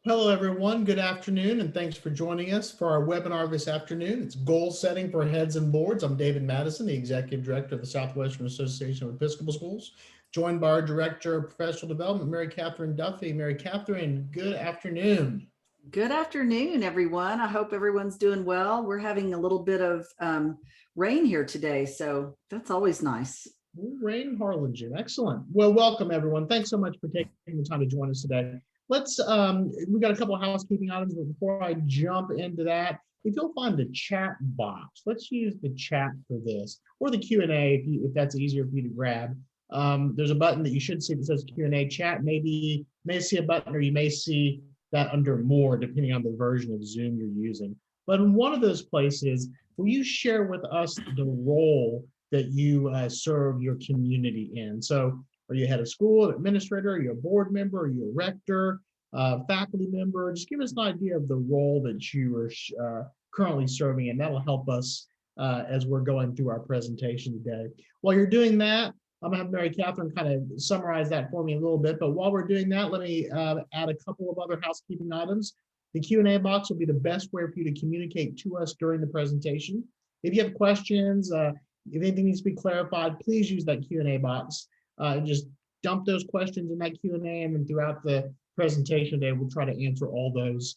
Hello, everyone. Good afternoon, and thanks for joining us for our webinar this afternoon. It's Goal Setting for Heads and Boards. I'm David Madison, the Executive Director of the Southwestern Association of Episcopal Schools, joined by our Director of Professional Development, Mary Catherine Duffy. Mary Catherine, good afternoon. Good afternoon, everyone. I hope everyone's doing well. We're having a little bit of rain here today, so that's always nice. Rain in Harlingen. Excellent. Well, welcome, everyone. Thanks so much for taking the time to join us today. We got a couple of housekeeping items, but before I jump into that, if you'll find the chat box, let's use the chat for this, or the Q&A if that's easier for you to grab. There's a button that you should see that says Q&A chat. Maybe you may see a button, or you may see that under more, depending on the version of Zoom you're using. But in one of those places, will you share with us the role that you serve your community in? So are you head of school, administrator, are you a board member, are you a rector, faculty member? Just give us an idea of the role that you are currently serving, and that'll help us as we're going through our presentation today. While you're doing that, I'm gonna have Mary Catherine kind of summarize that for me a little bit, but while we're doing that, let me add a couple of other housekeeping items. The Q&A box will be the best way for you to communicate to us during the presentation. If you have questions, if anything needs to be clarified, please use that Q&A box. Just dump those questions in that Q&A, and then throughout the presentation today, we'll try to answer all those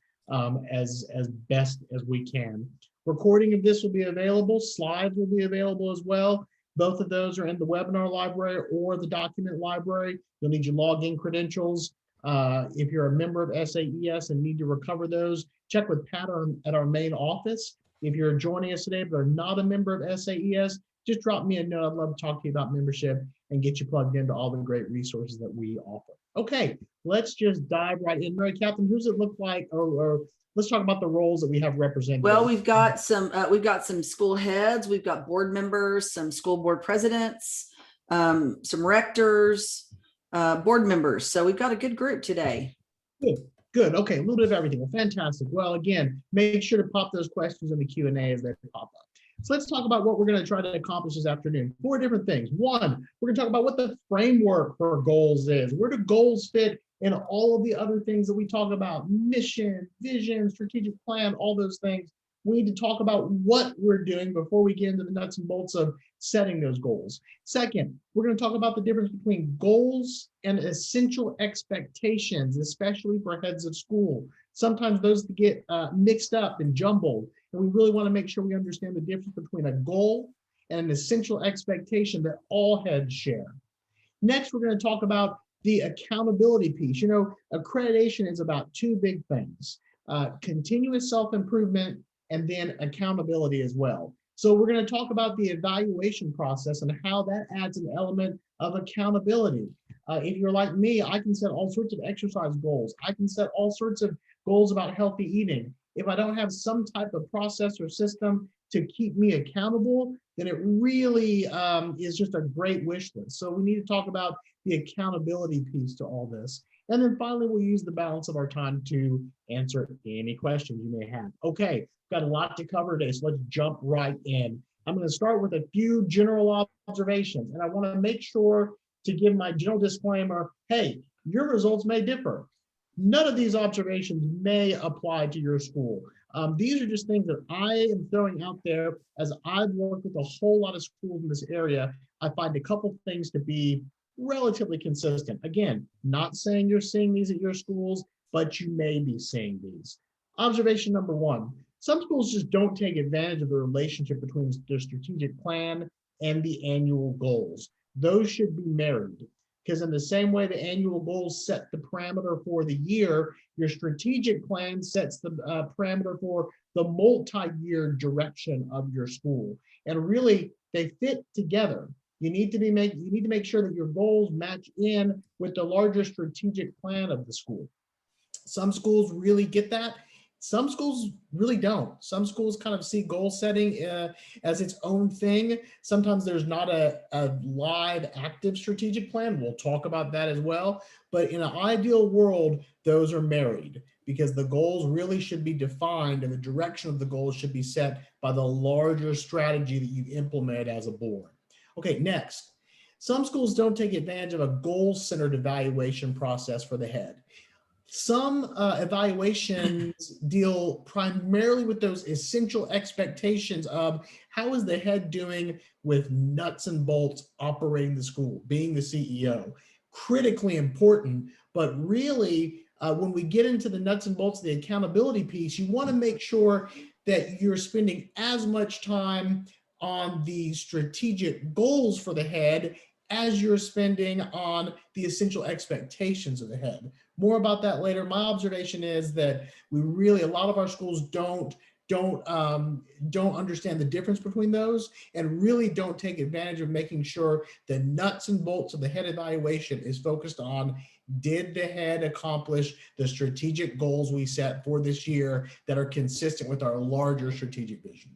as best as we can. Recording of this will be available. Slides will be available as well. Both of those are in the webinar library or the document library. You'll need your login credentials. If you're a member of SAES and need to recover those, check with Pat at our main office. If you're joining us today but are not a member of SAES, just drop me a note. I'd love to talk to you about membership and get you plugged into all the great resources that we offer. Okay, let's just dive right in. Mary Catherine, who does it look like, or let's talk about the roles that we have represented. Well, we've got some school heads, we've got board members, some school board presidents, some rectors, board members. So we've got a good group today. Good. Okay, a little bit of everything. Well, fantastic. Well, again, make sure to pop those questions in the Q&A as they pop up. So let's talk about what we're going to try to accomplish this afternoon. 4 different things. One, we're going to talk about what the framework for goals is. Where do goals fit in all of the other things that we talk about? Mission, vision, strategic plan, all those things. We need to talk about what we're doing before we get into the nuts and bolts of setting those goals. Second, we're going to talk about the difference between goals and essential expectations, especially for heads of school. Sometimes those get mixed up and jumbled, and we really want to make sure we understand the difference between a goal and an essential expectation that all heads share. Next, we're going to talk about the accountability piece. You know, accreditation is about 2 big things, continuous self-improvement and then accountability as well. So we're going to talk about the evaluation process and how that adds an element of accountability. If you're like me, I can set all sorts of exercise goals. I can set all sorts of goals about healthy eating. If I don't have some type of process or system to keep me accountable, then it really is just a great wish list. So we need to talk about the accountability piece to all this. And then finally, we'll use the balance of our time to answer any questions you may have. Okay, got a lot to cover today, so let's jump right in. I'm going to start with a few general observations, and I want to make sure to give my general disclaimer, hey, your results may differ. None of these observations may apply to your school. These are just things that I am throwing out there. As I've worked with a whole lot of schools in this area, I find a couple things to be relatively consistent. Again, not saying you're seeing these at your schools, but you may be seeing these. Observation number 1, some schools just don't take advantage of the relationship between their strategic plan and the annual goals. Those should be married, because in the same way the annual goals set the parameter for the year, your strategic plan sets the parameter for the multi-year direction of your school. And really, they fit together. You need to make sure that your goals match in with the larger strategic plan of the school. Some schools really get that. Some schools really don't. Some schools kind of see goal setting as its own thing. Sometimes there's not a live, active strategic plan. We'll talk about that as well. But in an ideal world, those are married, because the goals really should be defined and the direction of the goals should be set by the larger strategy that you implement as a board. Okay, next. Some schools don't take advantage of a goal-centered evaluation process for the head. Some evaluations deal primarily with those essential expectations of how is the head doing with nuts and bolts operating the school, being the CEO. Critically important, but really when we get into the nuts and bolts of the accountability piece, you want to make sure that you're spending as much time on the strategic goals for the head as you're spending on the essential expectations of the head. More about that later. My observation is that we really, a lot of our schools don't understand the difference between those and really don't take advantage of making sure the nuts and bolts of the head evaluation is focused on, did the head accomplish the strategic goals we set for this year that are consistent with our larger strategic vision?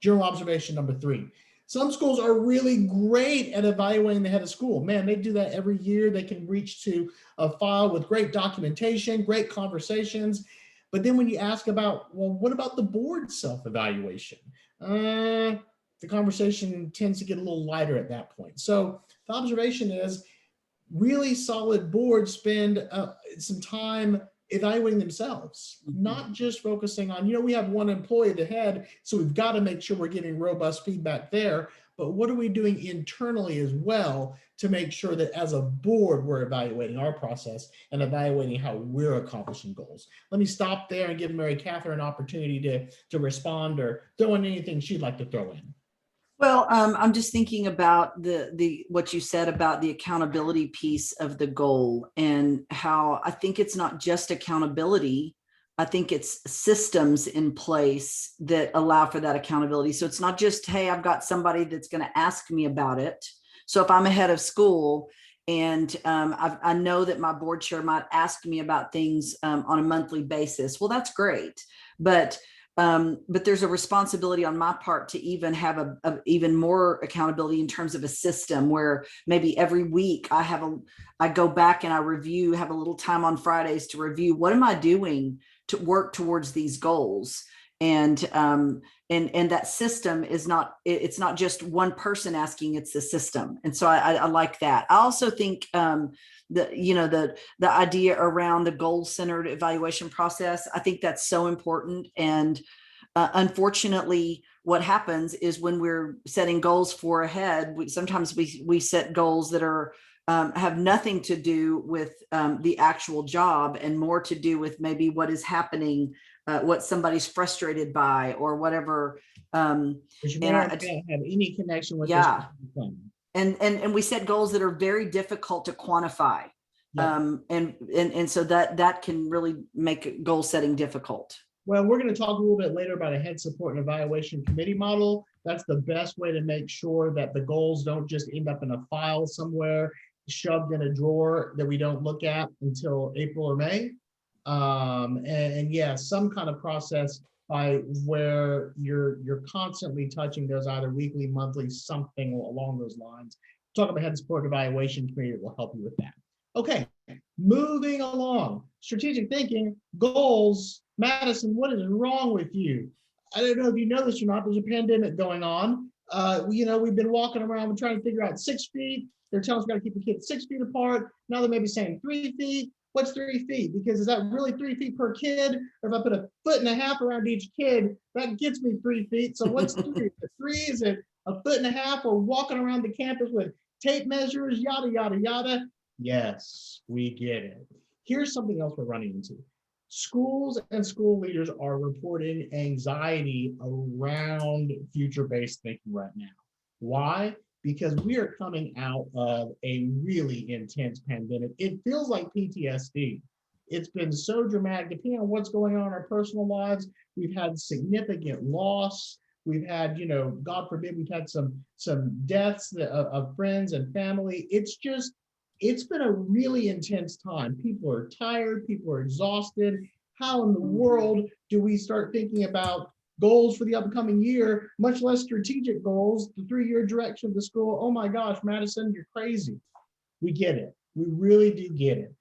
General observation number 3. Some schools are really great at evaluating the head of school. Man, they do that every year. They can reach to a file with great documentation, great conversations. But then when you ask about, well, what about the board self-evaluation? The conversation tends to get a little lighter at that point. So the observation is really solid boards spend some time evaluating themselves, not just focusing on, we have one employee at the head, so we've got to make sure we're getting robust feedback there. But what are we doing internally as well to make sure that as a board, we're evaluating our process and evaluating how we're accomplishing goals? Let me stop there and give Mary Catherine an opportunity to respond or throw in anything she'd like to throw in. Well, I'm just thinking about the what you said about the accountability piece of the goal, and how I think it's not just accountability. I think it's systems in place that allow for that accountability. So it's not just, hey, I've got somebody that's going to ask me about it. So if I'm a head of school and I know that my board chair might ask me about things on a monthly basis, well, that's great. But there's a responsibility on my part to even have a even more accountability in terms of a system where maybe every week I go back and I review, have a little time on Fridays to review, what am I doing to work towards these goals? And that system is not, it's not just one person asking, it's the system. And so I like that. I also think the idea around the goal-centered evaluation process, I think that's so important. And unfortunately, what happens is when we're setting goals for ahead, sometimes we set goals that are have nothing to do with the actual job and more to do with maybe what is happening, what somebody's frustrated by or whatever. Which may not have any connection with yeah. this. And we set goals that are very difficult to quantify. Yeah. And so that can really make goal setting difficult. Well, we're going to talk a little bit later about a head support and evaluation committee model. That's the best way to make sure that the goals don't just end up in a file somewhere, shoved in a drawer that we don't look at until April or May. And yeah, some kind of process by where you're constantly touching those, either weekly, monthly, something along those lines. Talk about head support evaluation committee that will help you with that. Okay, moving along. Strategic thinking, goals. Madison, what is wrong with you? I don't know if you know this or not, there's a pandemic going on. We've been walking around and trying to figure out 6 feet. They're telling us we've got to keep the kids 6 feet apart. Now they may be saying 3 feet. What's 3 feet? Because is that really 3 feet per kid? Or if I put 1.5 feet around each kid, that gets me 3 feet. So what's 3? Is it 3? Is it 1.5 feet? Or walking around the campus with tape measures, yada, yada, yada. Yes, we get it. Here's something else we're running into. Schools and school leaders are reporting anxiety around future-based thinking right now. Why? Because we are coming out of a really intense pandemic. It feels like PTSD. It's been so dramatic, depending on what's going on in our personal lives. We've had significant loss. We've had, God forbid, we've had some deaths of friends and family. It's been a really intense time. People are tired, people are exhausted. How in the world do we start thinking about goals for the upcoming year, much less strategic goals, the 3-year direction of the school? Oh my gosh, Madison, you're crazy. We get it. We really do get it.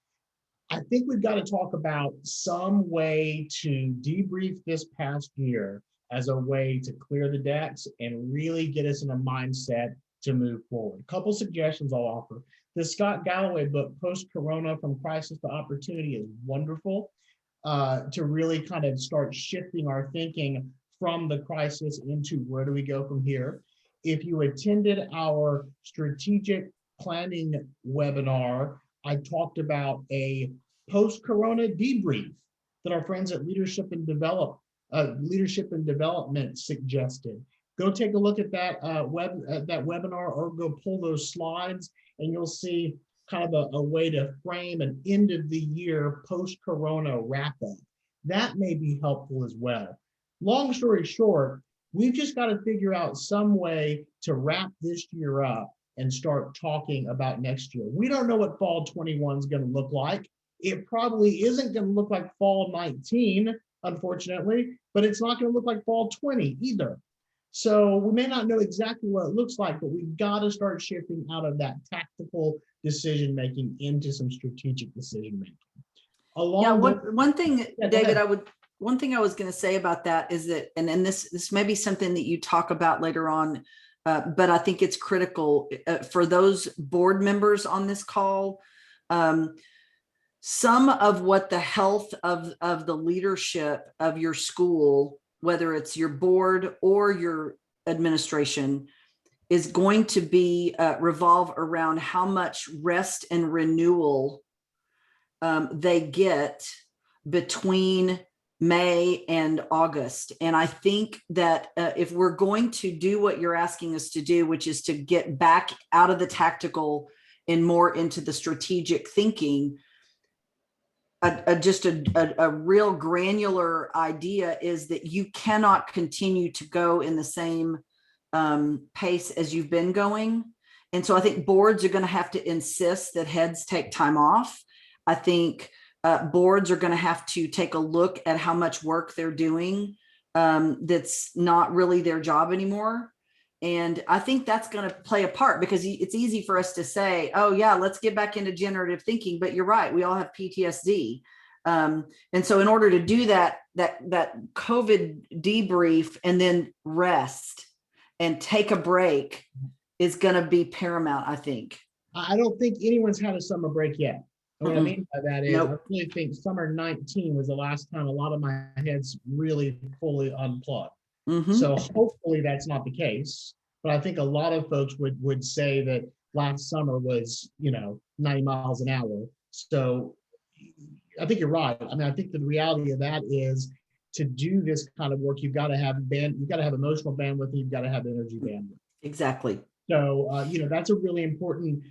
I think we've got to talk about some way to debrief this past year as a way to clear the decks and really get us in a mindset to move forward. A couple suggestions I'll offer. The Scott Galloway book, Post-Corona from Crisis to Opportunity, is wonderful to really kind of start shifting our thinking from the crisis into where do we go from here. If you attended our strategic planning webinar, I talked about a post-corona debrief that our friends at Leadership and Development suggested. Go take a look at that that webinar, or go pull those slides, and you'll see kind of a way to frame an end of the year post-corona wrap up. That may be helpful as well. Long story short, we've just got to figure out some way to wrap this year up and start talking about next year. We don't know what fall 21 is going to look like. It probably isn't going to look like fall 19, unfortunately, but it's not going to look like fall 20 either. So we may not know exactly what it looks like, but we've got to start shifting out of that tactical decision making into some strategic decision making. One thing, Yeah, David, one thing I was going to say about that is that, and this may be something that you talk about later on, but I think it's critical for those board members on this call. Some of what the health of the leadership of your school, whether it's your board or your administration, is going to be revolve around how much rest and renewal they get between May and August. And I think that if we're going to do what you're asking us to do, which is to get back out of the tactical and more into the strategic thinking, just a real granular idea is that you cannot continue to go in the same pace as you've been going. And so I think boards are going to have to insist that heads take time off. I think boards are going to have to take a look at how much work they're doing that's not really their job anymore. And I think that's going to play a part, because it's easy for us to say, oh yeah, let's get back into generative thinking. But you're right, we all have PTSD. And so in order to do that COVID debrief and then rest and take a break is going to be paramount, I think. I don't think anyone's had a summer break yet. And what I mean by that is, Nope. I really think summer 19 was the last time a lot of my heads really fully unplugged. Mhm. So hopefully that's not the case. But I think a lot of folks would say that last summer was, 90 miles an hour. So I think you're right. I mean, I think the reality of that is, to do this kind of work, you've got to have emotional bandwidth, and you've got to have energy bandwidth. Exactly. So, that's a really important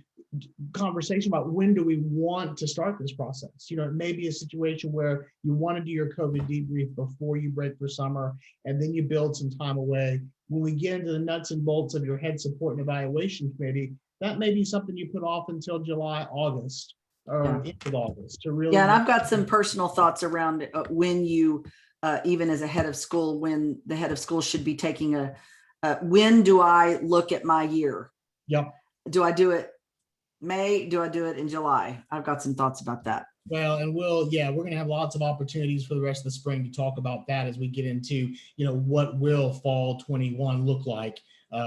conversation about when do we want to start this process. It may be a situation where you want to do your COVID debrief before you break for summer, and then you build some time away. When we get into the nuts and bolts of your head support and evaluation committee, that may be something you put off until July, August, or into August to really. Yeah, and I've got some personal thoughts around when you, even as a head of school, when the head of school should be taking when do I look at my year? Yep. Do I do it May? Do I do it in July? I've got some thoughts about that. Well, and we're going to have lots of opportunities for the rest of the spring to talk about that as we get into, what will fall 21 look like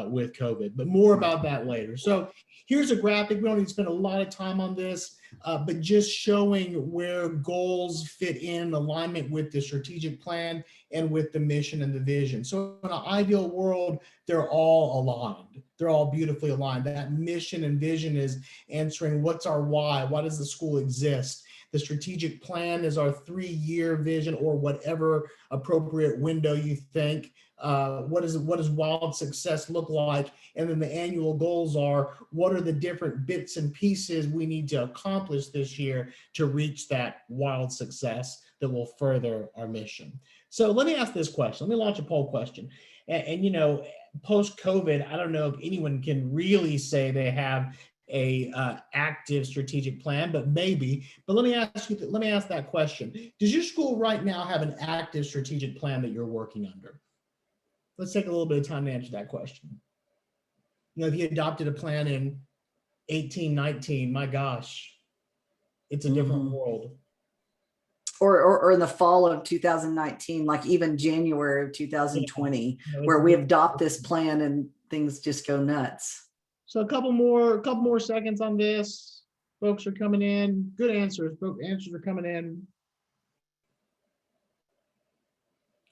with COVID, but more about that later. So here's a graphic. We don't need to spend a lot of time on this, but just showing where goals fit in alignment with the strategic plan and with the mission and the vision. So in an ideal world, they're all aligned. They're all beautifully aligned. That mission and vision is answering what's our why? Why does the school exist? The strategic plan is our 3-year vision, or whatever appropriate window you think. What does wild success look like? And then the annual goals are, what are the different bits and pieces we need to accomplish this year to reach that wild success that will further our mission? So let me ask this question. Let me launch a poll question. And post-COVID, I don't know if anyone can really say they have a active strategic plan, but maybe. But let me ask that question. Does your school right now have an active strategic plan that you're working under? Let's take a little bit of time to answer that question. If you adopted a plan in 1819, my gosh, it's a different world. Or in the fall of 2019, like even January of 2020, where we adopt this plan and things just go nuts. So a couple more seconds on this. Folks are coming in. Good answers. Answers are coming in.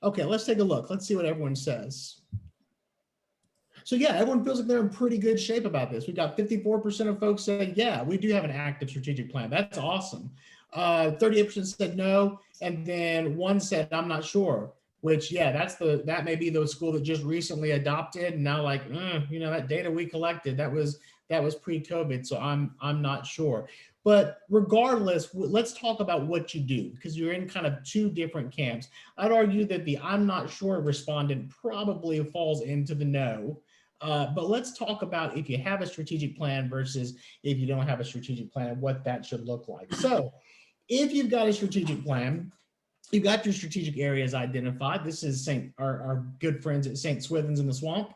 Okay, let's take a look. Let's see what everyone says. So yeah, everyone feels like they're in pretty good shape about this. We've got 54% of folks saying, yeah, we do have an active strategic plan. That's awesome. 38% said no, and then one said, I'm not sure. Which, yeah, that may be the school that just recently adopted, and now like, that data we collected, that was pre-COVID, so I'm not sure. But regardless, let's talk about what you do, because you're in kind of two different camps. I'd argue that the I'm not sure respondent probably falls into the no. But let's talk about if you have a strategic plan versus if you don't have a strategic plan, what that should look like. So if you've got a strategic plan, you've got your strategic areas identified. This is our good friends at St. Swithin's in the Swamp.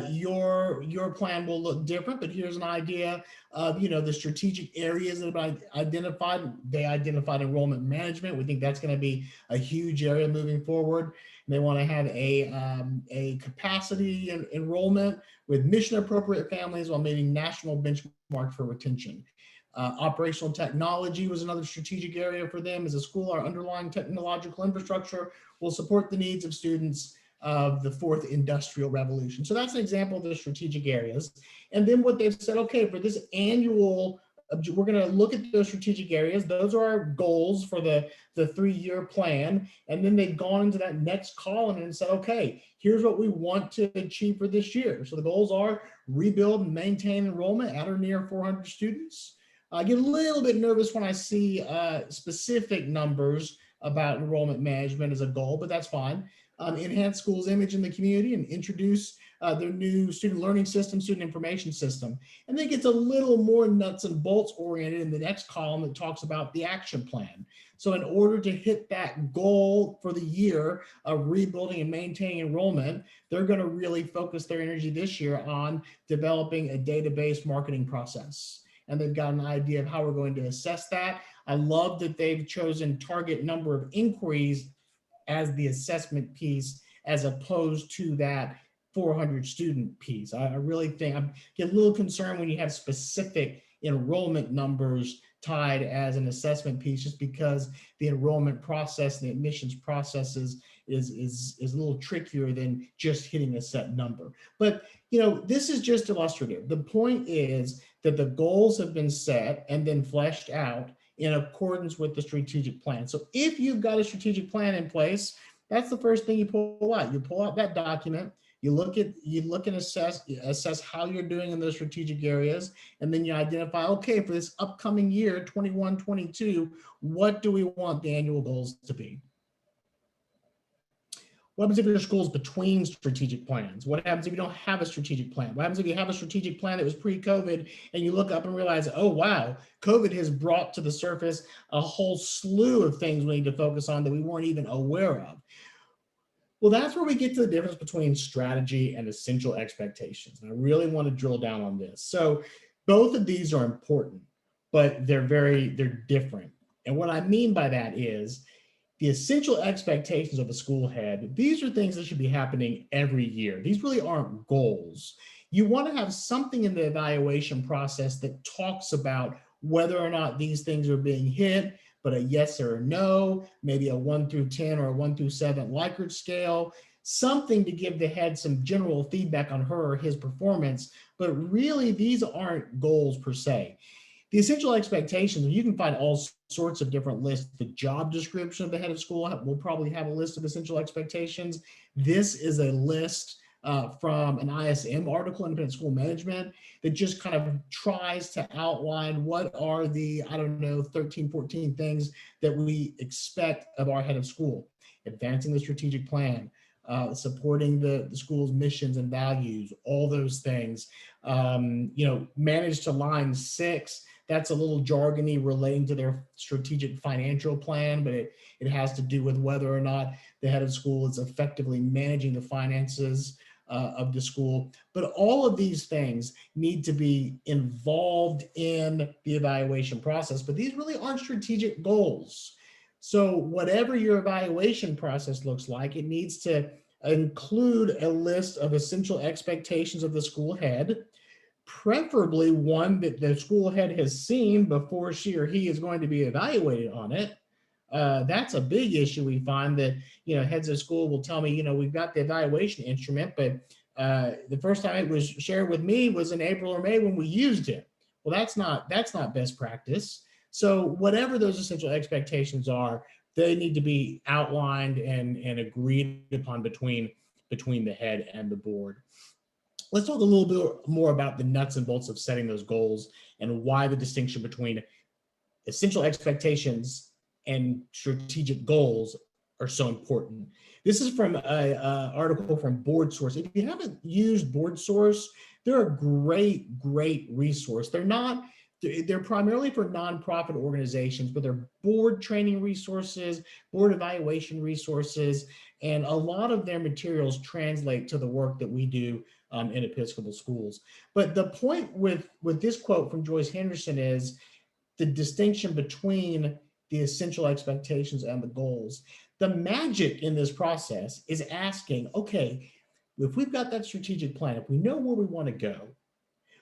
Your plan will look different, but here's an idea of the strategic areas that have been identified. They identified enrollment management. We think that's going to be a huge area moving forward. They want to have a capacity and enrollment with mission appropriate families while meeting national benchmark for retention. Operational technology was another strategic area for them. As a school, our underlying technological infrastructure will support the needs of students of the fourth industrial revolution. So that's an example of the strategic areas. And then what they've said, okay, for this annual, we're going to look at those strategic areas. Those are our goals for the 3-year plan. And then they've gone into that next column and said, okay, here's what we want to achieve for this year. So the goals are rebuild and maintain enrollment at or near 400 students. I get a little bit nervous when I see specific numbers about enrollment management as a goal, but that's fine. Enhance schools' image in the community and introduce their new student learning system, student information system. And then it gets a little more nuts and bolts oriented in the next column that talks about the action plan. So in order to hit that goal for the year of rebuilding and maintaining enrollment, they're going to really focus their energy this year on developing a database marketing process. And they've got an idea of how we're going to assess that. I love that they've chosen target number of inquiries as the assessment piece, as opposed to that 400 student piece. I really think I get a little concerned when you have specific enrollment numbers tied as an assessment piece, just because the enrollment process, the admissions processes is a little trickier than just hitting a set number. But this is just illustrative. The point is that the goals have been set and then fleshed out in accordance with the strategic plan. So if you've got a strategic plan in place, that's the first thing you pull out. You pull out that document, you look and assess how you're doing in those strategic areas, and then you identify, okay, for this upcoming year, 21-22, what do we want the annual goals to be? What happens if your school's between strategic plans? What happens if you don't have a strategic plan? What happens if you have a strategic plan that was pre-COVID and you look up and realize, oh, wow, COVID has brought to the surface a whole slew of things we need to focus on that we weren't even aware of? Well, that's where we get to the difference between strategy and essential expectations. And I really want to drill down on this. So both of these are important, but they're different. And what I mean by that is, the essential expectations of a school head, these are things that should be happening every year. These really aren't goals. You want to have something in the evaluation process that talks about whether or not these things are being hit, but a yes or a no, maybe a 1 through 10 or a 1 through 7 Likert scale, something to give the head some general feedback on her or his performance. But really, these aren't goals per se. The essential expectations, you can find all sorts of different lists. The job description of the head of school will probably have a list of essential expectations. This is a list from an ISM article, Independent School Management, that just kind of tries to outline what are the, 13, 14 things that we expect of our head of school. Advancing the strategic plan, supporting the school's missions and values, all those things. Manage to line 6. That's a little jargony relating to their strategic financial plan, but it has to do with whether or not the head of school is effectively managing the finances of the school. But all of these things need to be involved in the evaluation process, but these really aren't strategic goals. So whatever your evaluation process looks like, it needs to include a list of essential expectations of the school head. preferably one that the school head has seen before she or he is going to be evaluated on it. That's a big issue. We find that, heads of school will tell me, we've got the evaluation instrument, but the first time it was shared with me was in April or May when we used it. Well, that's not best practice. So whatever those essential expectations are, they need to be outlined and agreed upon between the head and the board. Let's talk a little bit more about the nuts and bolts of setting those goals and why the distinction between essential expectations and strategic goals are so important. This is from an article from BoardSource. If you haven't used BoardSource, they're a great resource. They're primarily for nonprofit organizations, but they're board training resources, board evaluation resources, and a lot of their materials translate to the work that we do in Episcopal schools. But the point with this quote from Joyce Henderson is the distinction between the essential expectations and the goals. The magic in this process is asking, okay, if we've got that strategic plan, if we know where we want to go,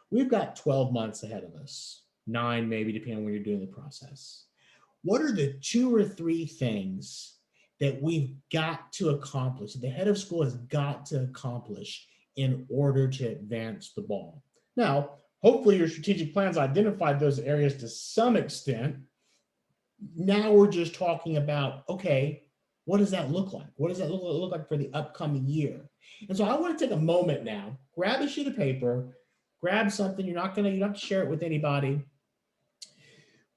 we've got 12 months ahead of us, 9 maybe, depending on when you're doing the process. What are the 2 or 3 things that we've got to accomplish, that the head of school has got to accomplish in order to advance the ball? Now, hopefully your strategic plans identified those areas to some extent. Now we're just talking about, okay, what does that look like? What does that look like for the upcoming year? And so I want to take a moment now, grab a sheet of paper, grab something. You don't have to share it with anybody.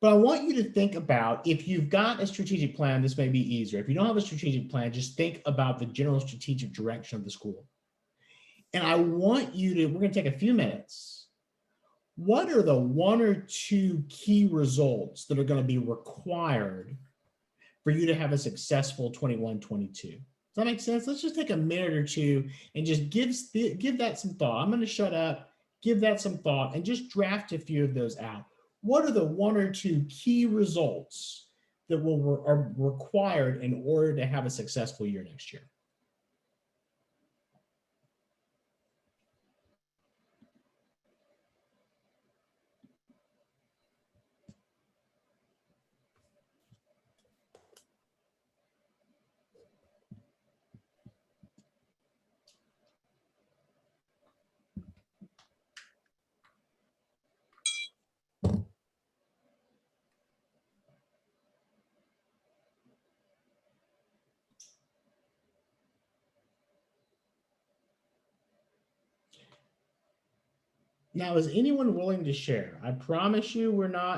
But I want you to think about, if you've got a strategic plan, this may be easier. If you don't have a strategic plan, just think about the general strategic direction of the school. And I want you to, we're going to take a few minutes. What are the 1 or 2 key results that are going to be required for you to have a successful 21-22? Does that make sense? Let's just take a minute or 2 and just give that some thought. I'm going to shut up, give that some thought, and just draft a few of those out. What are the 1 or 2 key results that are required in order to have a successful year next year? Now, is anyone willing to share? I promise you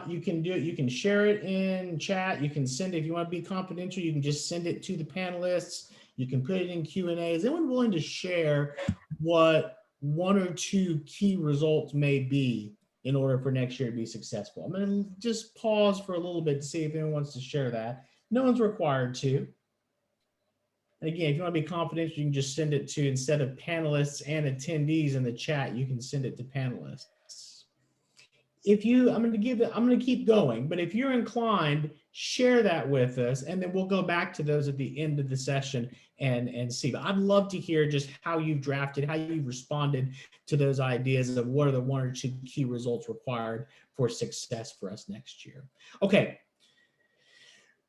you can do it. You can share it in chat. You can send it, if you want to be confidential, you can just send it to the panelists. You can put it in Q&A. Is anyone willing to share what 1 or 2 key results may be in order for next year to be successful? I'm going to just pause for a little bit to see if anyone wants to share that. No one's required to. And again, if you want to be confidential, you can just send it to, instead of panelists and attendees in the chat, you can send it to panelists. I'm going to keep going, but if you're inclined, share that with us, and then we'll go back to those at the end of the session and see. But I'd love to hear just how you've drafted, how you've responded to those ideas of what are the 1 or 2 key results required for success for us next year. Okay.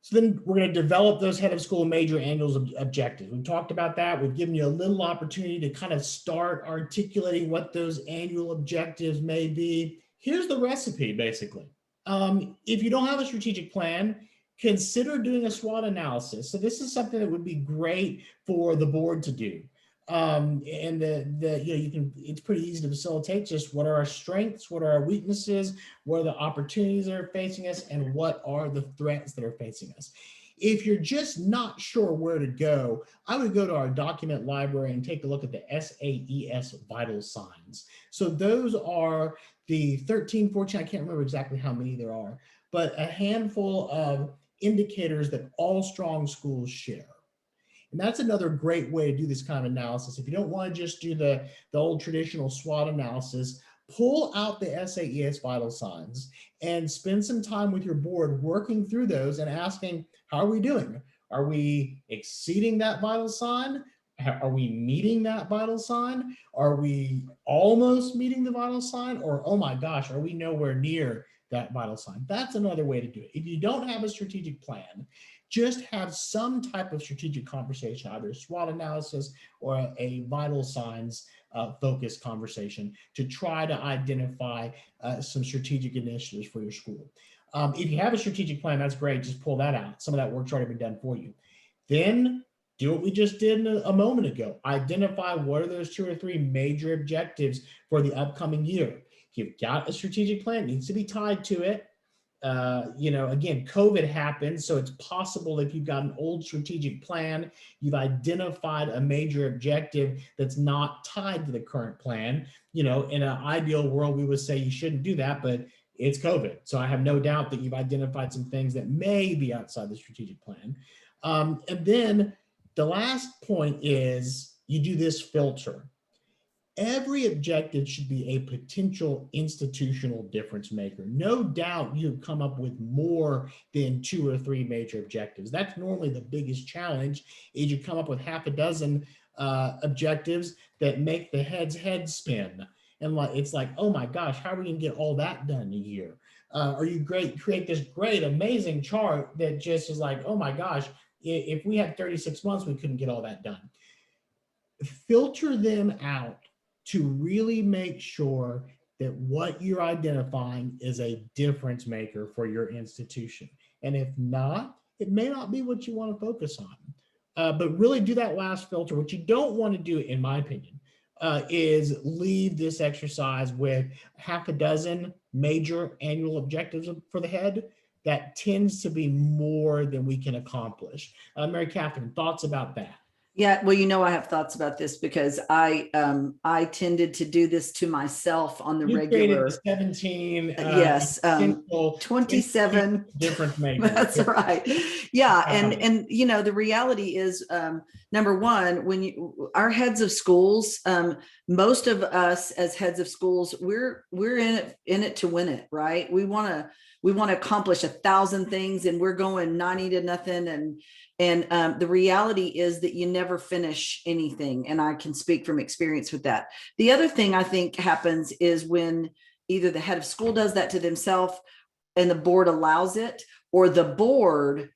So then we're going to develop those head of school major annual objectives. We've talked about that. We've given you a little opportunity to kind of start articulating what those annual objectives may be. Here's the recipe, basically. If you don't have a strategic plan, consider doing a SWOT analysis. So this is something that would be great for the board to do. And it's pretty easy to facilitate. Just what are our strengths, what are our weaknesses, what are the opportunities that are facing us, and what are the threats that are facing us. If you're just not sure where to go, I would go to our document library and take a look at the SAES vital signs. So those are the 13, 14, I can't remember exactly how many there are, but a handful of indicators that all strong schools share. And that's another great way to do this kind of analysis. If you don't want to just do the old traditional SWOT analysis, pull out the SAES vital signs and spend some time with your board working through those and asking, how are we doing? Are we exceeding that vital sign? Are we meeting that vital sign? Are we almost meeting the vital sign? Or, oh my gosh, are we nowhere near that vital sign? That's another way to do it. If you don't have a strategic plan, just have some type of strategic conversation, either SWOT analysis or a vital signs focused conversation to try to identify some strategic initiatives for your school. If you have a strategic plan, that's great. Just pull that out. Some of that work's already been done for you. Then do what we just did a moment ago. Identify what are those 2 or 3 major objectives for the upcoming year. If you've got a strategic plan, it needs to be tied to it. Again, COVID happened, so it's possible if you've got an old strategic plan, you've identified a major objective that's not tied to the current plan. In an ideal world, we would say you shouldn't do that, but it's COVID. So I have no doubt that you've identified some things that may be outside the strategic plan. And then the last point is you do this filter. Every objective should be a potential institutional difference maker. No doubt you've come up with more than 2 or 3 major objectives. That's normally the biggest challenge, is you come up with half a dozen objectives that make the head spin. And it's like, oh my gosh, how are we gonna get all that done in a year? Or you create this great, amazing chart that just is like, oh my gosh, if we had 36 months, we couldn't get all that done. Filter them out to really make sure that what you're identifying is a difference maker for your institution. And if not, it may not be what you want to focus on. But really do that last filter. What you don't want to do, in my opinion, is leave this exercise with half a dozen major annual objectives for the head. That tends to be more than we can accomplish. Mary Catherine, thoughts about that? Yeah, well, I have thoughts about this because I tended to do this to myself on the regular. 17. Yes, 27 difference makers. That's right. Yeah, and the reality is, number one, our heads of schools, most of us as heads of schools, we're in it to win it, right? We want to accomplish 1,000 things, and we're going 90 to nothing, and the reality is that you never finish anything. And I can speak from experience with that. The other thing I think happens is when either the head of school does that to themselves and the board allows it, or the board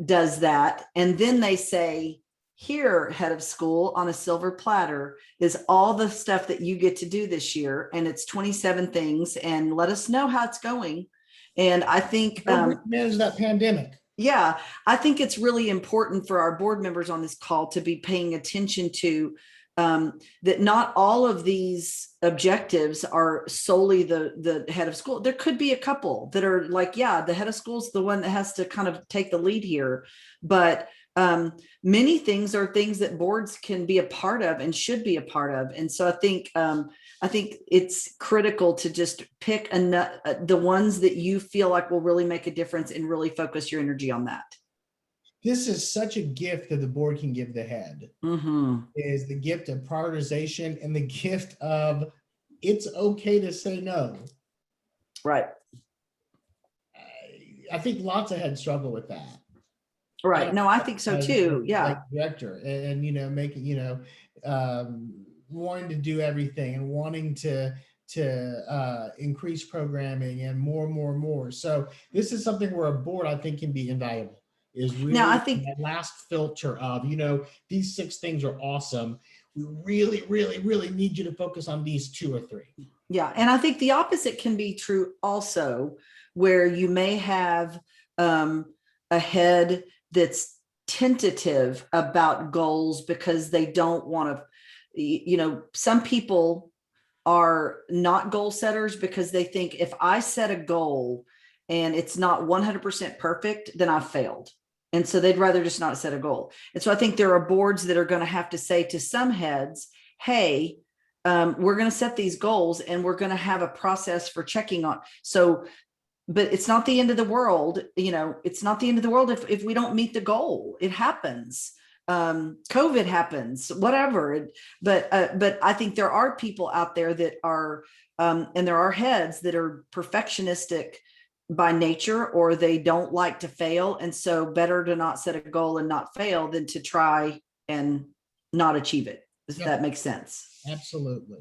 does that. And then they say, here, head of school, on a silver platter is all the stuff that you get to do this year. And it's 27 things, and let us know how it's going. And I think manage that pandemic. Yeah, I think it's really important for our board members on this call to be paying attention to that not all of these objectives are solely the head of school. There could be a couple that are like, yeah, the head of school is the one that has to kind of take the lead here. But many things are things that boards can be a part of and should be a part of. And so I think it's critical to just pick the ones that you feel like will really make a difference and really focus your energy on that. This is such a gift that the board can give the head. Mm-hmm. Is the gift of prioritization and the gift of it's okay to say no. Right. I think lots of heads struggle with that. Right. No, I think so too. Yeah. Like director and making, wanting to do everything and wanting to increase programming and more. So this is something where a board, I think, can be invaluable. Is really now, I think that last filter of, these 6 things are awesome. We really, really, really need you to focus on these 2 or 3. Yeah. And I think the opposite can be true also, where you may have a head that's tentative about goals because they don't want to, some people are not goal setters because they think if I set a goal and it's not 100% perfect, then I've failed. And so they'd rather just not set a goal. And so I think there are boards that are going to have to say to some heads, hey, we're going to set these goals and we're going to have a process for checking on. So, but it's not the end of the world. It's not the end of the world if we don't meet the goal. It happens. COVID happens, whatever. But I think there are people out there that are, and there are heads that are perfectionistic by nature, or they don't like to fail. And so better to not set a goal and not fail than to try and not achieve it. If Yep. that makes sense. Absolutely.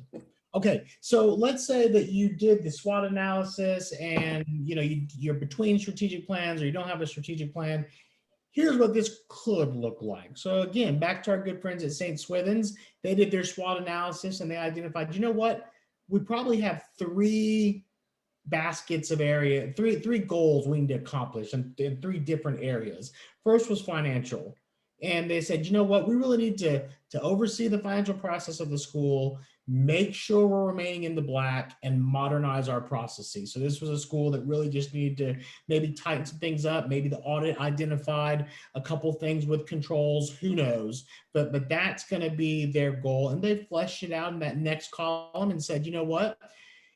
Okay, so let's say that you did the SWOT analysis and you're between strategic plans or you don't have a strategic plan. Here's what this could look like. So again, back to our good friends at St. Swithin's, they did their SWOT analysis and they identified, you know what? We probably have three baskets of area, three goals we need to accomplish in three different areas. First was financial. And they said, you know what, we really need to oversee the financial process of the school, make sure we're remaining in the black, and modernize our processes. So this was a school that really just needed to maybe tighten some things up. Maybe the audit identified a couple things with controls, who knows, but that's going to be their goal. And they fleshed it out in that next column and said, you know what,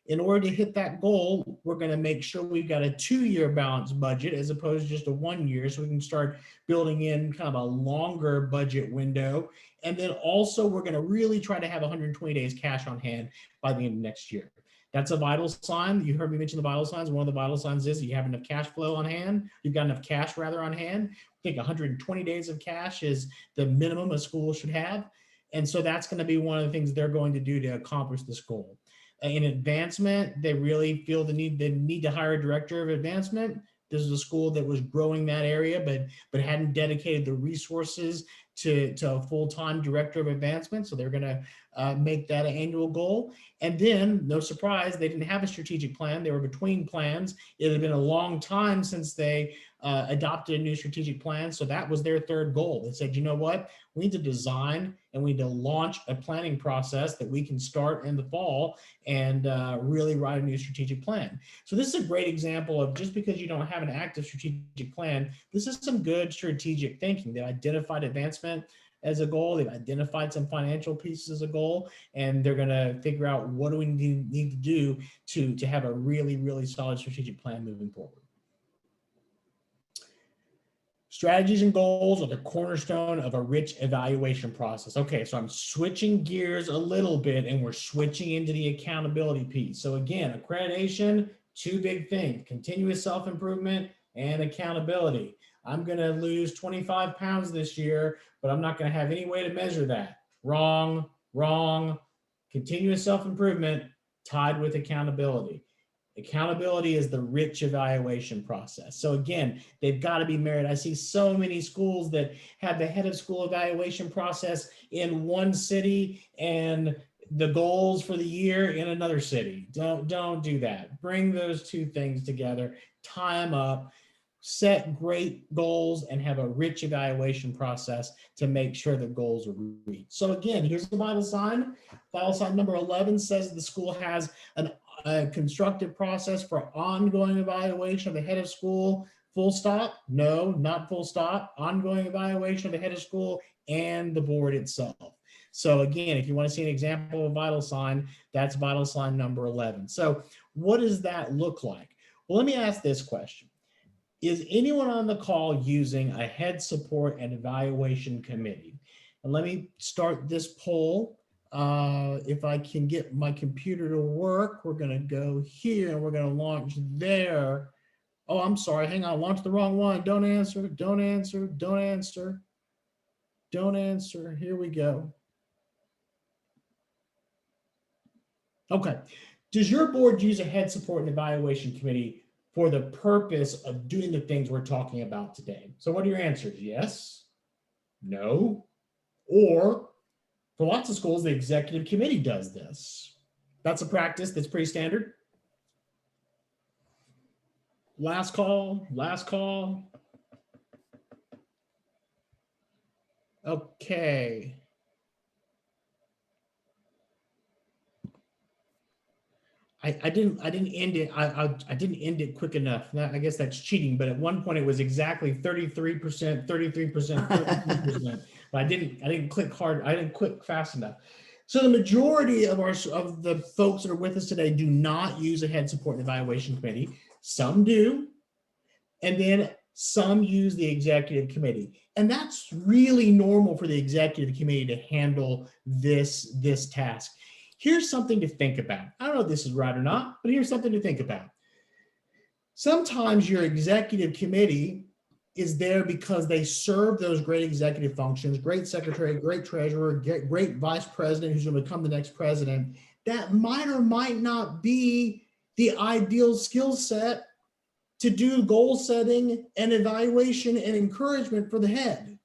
in order to hit that goal, we're going to make sure we've got a 2-year balanced budget as opposed to just a 1 year. So we can start building in kind of a longer budget window. And then also we're going to really try to have 120 days cash on hand by the end of next year. That's a vital sign. You heard me mention the vital signs. One of the vital signs is that you have enough cash flow on hand. You've got enough cash rather on hand. I think 120 days of cash is the minimum a school should have. And so that's going to be one of the things they're going to do to accomplish this goal. In advancement, they really feel the need to hire a director of advancement. This is a school that was growing that area, but hadn't dedicated the resources to a full-time director of advancement. So they're going to make that an annual goal. And then, no surprise, they didn't have a strategic plan. They were between plans. It had been a long time since they adopted a new strategic plan. So that was their third goal. They said, you know what, we need to design and we need to launch a planning process that we can start in the fall and really write a new strategic plan. So this is a great example of just because you don't have an active strategic plan, this is some good strategic thinking. They identified advancement as a goal. They've identified some financial pieces as a goal, and they're going to figure out what do we need to do to have a really, really solid strategic plan moving forward. Strategies and goals are the cornerstone of a rich evaluation process. Okay, so I'm switching gears a little bit and we're switching into the accountability piece. So again, accreditation, two big things, continuous self-improvement and accountability. I'm going to lose 25 pounds this year, but I'm not going to have any way to measure that. Wrong, wrong. Continuous self-improvement tied with accountability. Accountability is the rich evaluation process. So again, they've got to be married. I see so many schools that have the head of school evaluation process in one city and the goals for the year in another city. Don't do that. Bring those two things together, tie them up, set great goals, and have a rich evaluation process to make sure that goals are reached. So again, here's the vital sign. Vital sign number 11 says the school has a constructive process for ongoing evaluation of the head of school, full stop. No, not full stop. Ongoing evaluation of the head of school and the board itself. So again, if you want to see an example of a vital sign, that's vital sign number 11. So what does that look like? Well, let me ask this question. Is anyone on the call using a head support and evaluation committee? And let me start this poll. If I can get my computer to work, we're going to go here and we're going to launch there. Oh, I'm sorry. Hang on. Launch the wrong one. Don't answer. Don't answer. Don't answer. Don't answer. Here we go. Okay. Does your board use a head support and evaluation committee for the purpose of doing the things we're talking about today? So what are your answers? Yes, no, or for lots of schools, the executive committee does this. That's a practice that's pretty standard. Last call, last call. Okay. I didn't end it. I didn't end it quick enough. I guess that's cheating. But at one point it was exactly 33%, 33%, 33%. But I didn't click hard. I didn't click fast enough. So the majority of the folks that are with us today do not use a head support and evaluation committee. Some do, and then some use the executive committee. And that's really normal for the executive committee to handle this task. Here's something to think about. I don't know if this is right or not, but here's something to think about. Sometimes your executive committee is there because they serve those great executive functions, great secretary, great treasurer, great vice president who's going to become the next president. That might or might not be the ideal skill set to do goal setting and evaluation and encouragement for the head.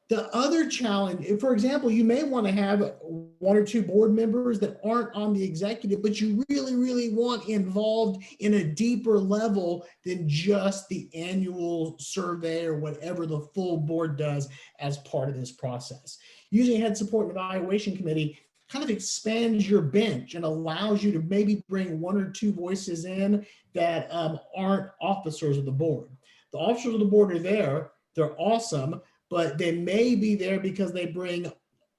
The other challenge, for example, you may want to have one or two board members that aren't on the executive, but you really, really want involved in a deeper level than just the annual survey or whatever the full board does as part of this process. Using a head support and evaluation committee kind of expands your bench and allows you to maybe bring one or two voices in that aren't officers of the board. The officers of the board are there, they're awesome, but they may be there because they bring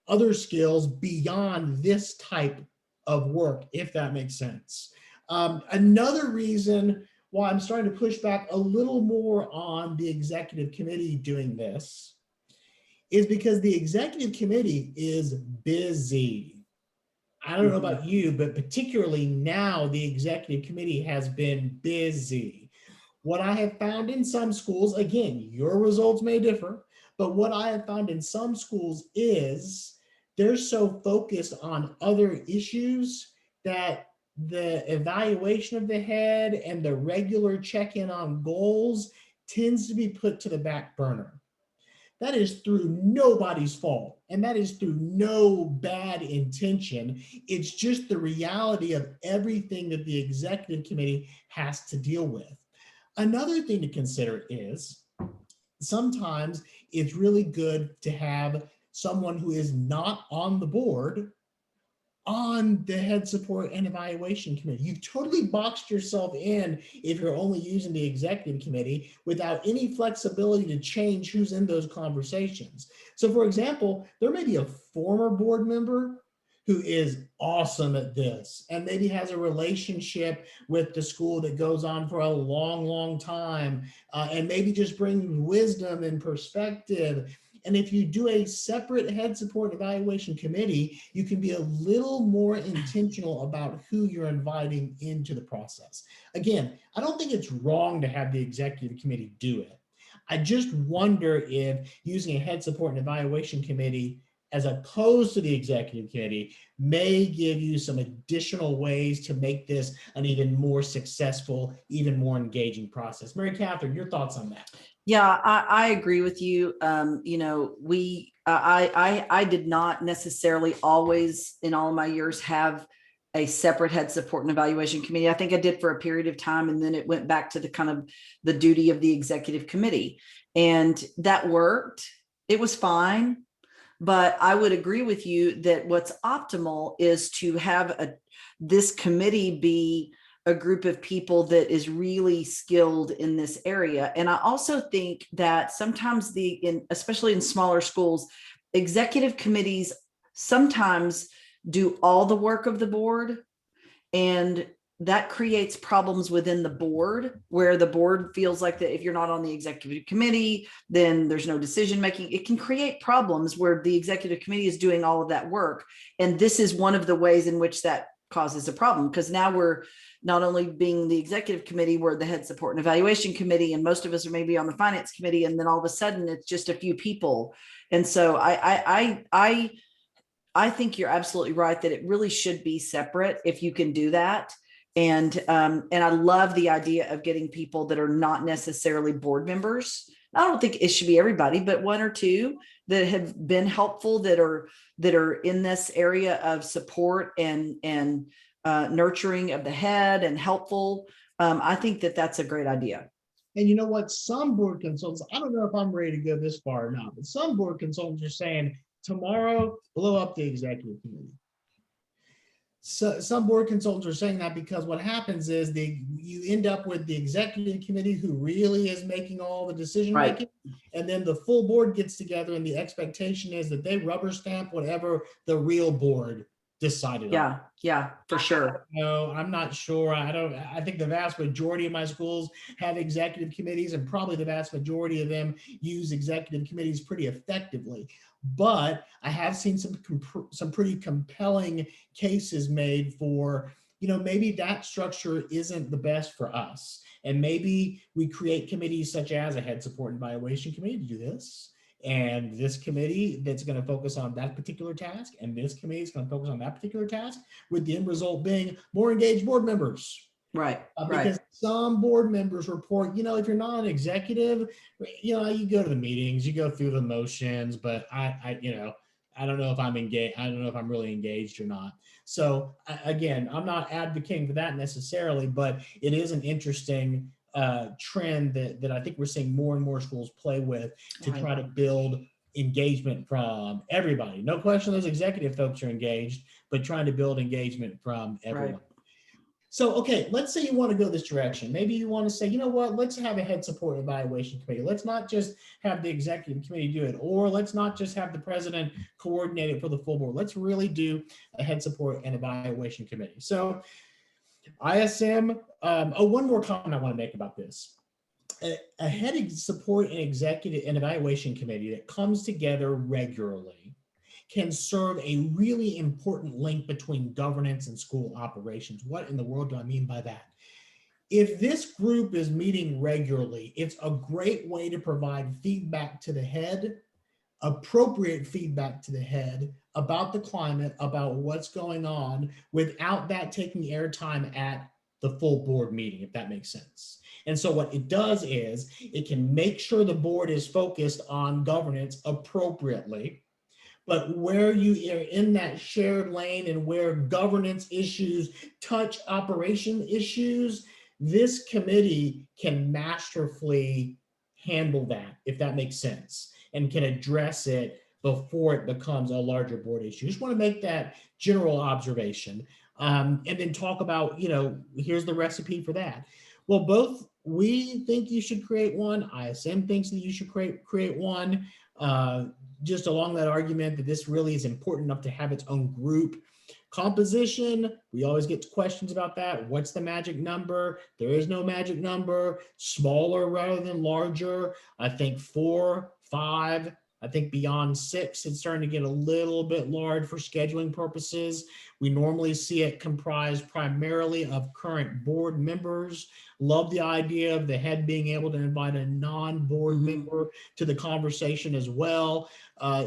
other skills beyond this type of work, if that makes sense. Another reason why I'm starting to push back a little more on the executive committee doing this is because the executive committee is busy. I don't know about you, but particularly now the executive committee has been busy. What I have found in some schools, again, your results may differ, but what I have found in some schools is they're so focused on other issues that the evaluation of the head and the regular check-in on goals tends to be put to the back burner. That is through nobody's fault, and that is through no bad intention. It's just the reality of everything that the executive committee has to deal with. Another thing to consider is sometimes it's really good to have someone who is not on the board on the head support and evaluation committee. You've totally boxed yourself in if you're only using the executive committee without any flexibility to change who's in those conversations. So for example, there may be a former board member who is awesome at this and maybe has a relationship with the school that goes on for a long, long time, and maybe just brings wisdom and perspective. And if you do a separate head support evaluation committee, you can be a little more intentional about who you're inviting into the process. Again, I don't think it's wrong to have the executive committee do it. I just wonder if using a head support and evaluation committee as opposed to the executive committee may give you some additional ways to make this an even more successful, even more engaging process. Mary Catherine, your thoughts on that? Yeah, I agree with you. You know, I did not necessarily always in all of my years have a separate head support and evaluation committee. I think I did for a period of time, and then it went back to the kind of the duty of the executive committee, and that worked. It was fine. But I would agree with you that what's optimal is to have this committee be a group of people that is really skilled in this area. And I also think that sometimes especially in smaller schools, executive committees sometimes do all the work of the board, and that creates problems within the board where the board feels like that if you're not on the executive committee, then there's no decision making. It can create problems where the executive committee is doing all of that work. And this is one of the ways in which that causes a problem, because now we're not only being the executive committee, we're the head support and evaluation committee, and most of us are maybe on the finance committee, and then all of a sudden it's just a few people. And so I think you're absolutely right that it really should be separate if you can do that. And I love the idea of getting people that are not necessarily board members. I don't think it should be everybody, but one or two that have been helpful, that are in this area of support and nurturing of the head and helpful. I think that that's a great idea. And you know what? Some board consultants, I don't know if I'm ready to go this far or not, but some board consultants are saying tomorrow, blow up the executive committee. So some board consultants are saying that because what happens is you end up with the executive committee who really is making all the decision making, right, and then the full board gets together and the expectation is that they rubber stamp whatever the real board decided on. Yeah, for sure. No, I'm not sure. I think the vast majority of my schools have executive committees, and probably the vast majority of them use executive committees pretty effectively. But I have seen some pretty compelling cases made for maybe that structure isn't the best for us. And maybe we create committees such as a head support and evaluation committee to do this. And this committee that's going to focus on that particular task. And this committee is going to focus on that particular task, with the end result being more engaged board members. Right. Because some board members report, if you're not an executive, you go to the meetings, you go through the motions, but I don't know if I'm engaged. I don't know if I'm really engaged or not. So again, I'm not advocating for that necessarily, but it is an interesting trend that I think we're seeing more and more schools play with to try to build engagement from everybody. No question those executive folks are engaged, but trying to build engagement from everyone. Right. So, okay, let's say you want to go this direction. Maybe you want to say, you know what, let's have a head support evaluation committee. Let's not just have the executive committee do it, or let's not just have the president coordinate it for the full board. Let's really do a head support and evaluation committee. So ISM, one more comment I want to make about this. A head support and executive and evaluation committee that comes together regularly can serve a really important link between governance and school operations. What in the world do I mean by that? If this group is meeting regularly, it's a great way to provide feedback to the head, appropriate feedback to the head about the climate, about what's going on, without that taking airtime at the full board meeting, if that makes sense. And so what it does is it can make sure the board is focused on governance appropriately. But where you are in that shared lane and where governance issues touch operation issues, this committee can masterfully handle that, if that makes sense, and can address it before it becomes a larger board issue. Just want to make that general observation, and then talk about, here's the recipe for that. Well, both we think you should create one. ISM thinks that you should create one. Just along that argument that this really is important enough to have its own group. Composition, we always get questions about that. What's the magic number? There is no magic number. Smaller rather than larger. I think 4, 5, I think beyond 6, it's starting to get a little bit large for scheduling purposes. We normally see it comprised primarily of current board members. Love the idea of the head being able to invite a non-board member to the conversation as well.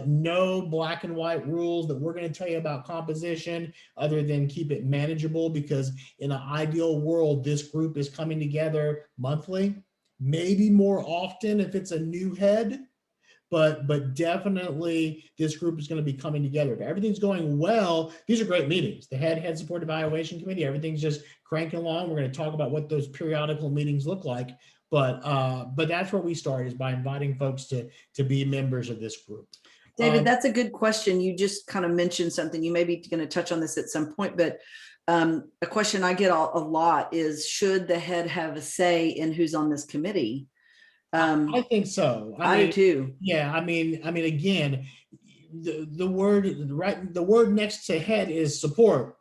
No black and white rules that we're going to tell you about composition, other than keep it manageable, because in an ideal world, this group is coming together monthly, maybe more often if it's a new head. But definitely this group is going to be coming together. If everything's going well, these are great meetings. The head support evaluation committee, everything's just cranking along. We're going to talk about what those periodical meetings look like. But that's where we start, is by inviting folks to be members of this group. David, that's a good question. You just kind of mentioned something. You may be going to touch on this at some point, but a question I get a lot is, should the head have a say in who's on this committee? I think so. I do too. Yeah, I mean, again, the word next to head is support.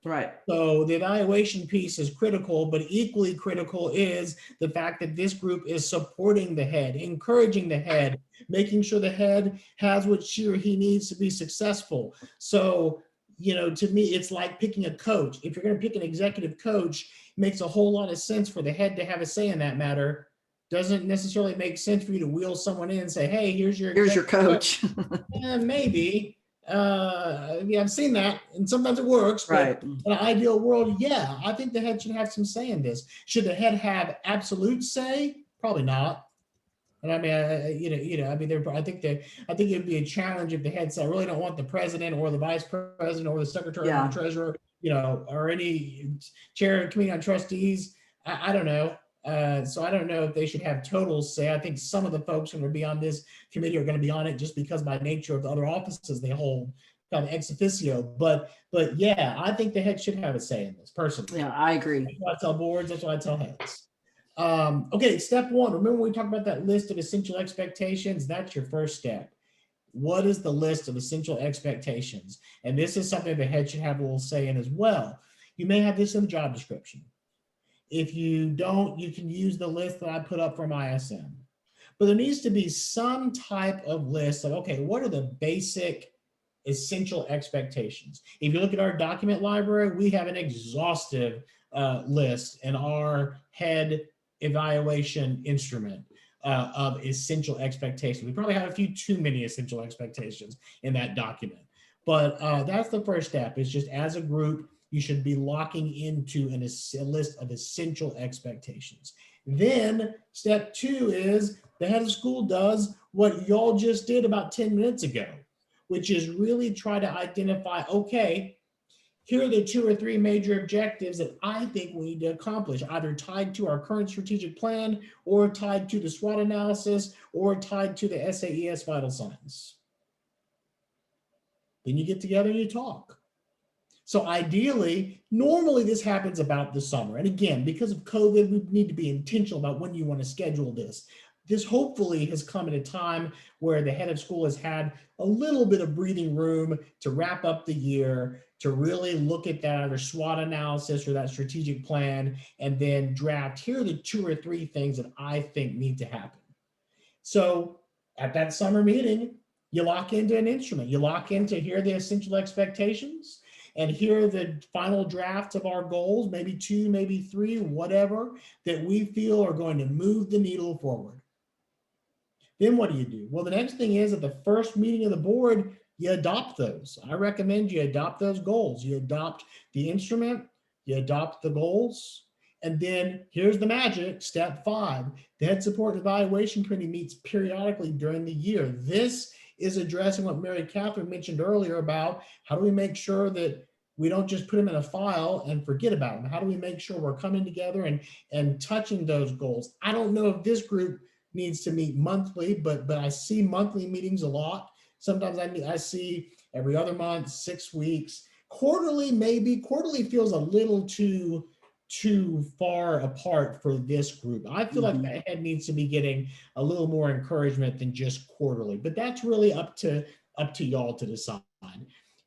Right. So the evaluation piece is critical, but equally critical is the fact that this group is supporting the head, encouraging the head, making sure the head has what she or he needs to be successful. So, to me, it's like picking a coach. If you're going to pick an executive coach, it makes a whole lot of sense for the head to have a say in that matter. Doesn't necessarily make sense for you to wheel someone in and say, hey, here's your coach. Maybe. I've seen that, and sometimes it works. Right. But in an ideal world, yeah, I think the head should have some say in this. Should the head have absolute say? Probably not. And I mean, I think it'd be a challenge if the head said, I really don't want the president or the vice president or the secretary or the treasurer, or any chair of the committee on trustees. I don't know. So I don't know if they should have total say. I think some of the folks who are going to be on this committee are going to be on it just because by nature of the other offices they hold, kind of ex officio. But yeah, I think the head should have a say in this, personally. Yeah, I agree. That's what I tell boards. That's what I tell heads. Okay, step 1. Remember when we talked about that list of essential expectations? That's your first step. What is the list of essential expectations? And this is something the head should have a little say in as well. You may have this in the job description. If you don't, you can use the list that I put up from ISM. But there needs to be some type of list of, okay, what are the basic essential expectations. If you look at our document library, we have an exhaustive list in our head evaluation instrument of essential expectations. We probably have a few too many essential expectations in that document. But that's the first step, is just as a group, you should be locking into a list of essential expectations. Then step 2 is the head of school does what y'all just did about 10 minutes ago, which is really try to identify, okay, here are the 2 or 3 major objectives that I think we need to accomplish, either tied to our current strategic plan or tied to the SWOT analysis or tied to the SAES vital signs. Then you get together and you talk. So ideally, normally this happens about the summer. And again, because of COVID, we need to be intentional about when you want to schedule this. This hopefully has come at a time where the head of school has had a little bit of breathing room to wrap up the year, to really look at that either SWOT analysis or that strategic plan, and then draft, here are the 2 or 3 things that I think need to happen. So at that summer meeting, you lock into an instrument. You lock into, here are the essential expectations, and here are the final drafts of our goals, maybe 2, maybe 3, whatever, that we feel are going to move the needle forward. Then what do? Well, the next thing is, at the first meeting of the board, you adopt those. I recommend you adopt those goals. You adopt the instrument, you adopt the goals, and then here's the magic, step 5. The Head Support and Evaluation Committee meets periodically during the year. This is addressing what Mary Catherine mentioned earlier about how do we make sure that we don't just put them in a file and forget about them? How do we make sure we're coming together and touching those goals? I don't know if this group needs to meet monthly, but I see monthly meetings a lot. Sometimes I see every other month, 6 weeks. Quarterly, maybe. Quarterly feels a little too far apart for this group. I feel like the head needs to be getting a little more encouragement than just quarterly, but that's really up to y'all to decide.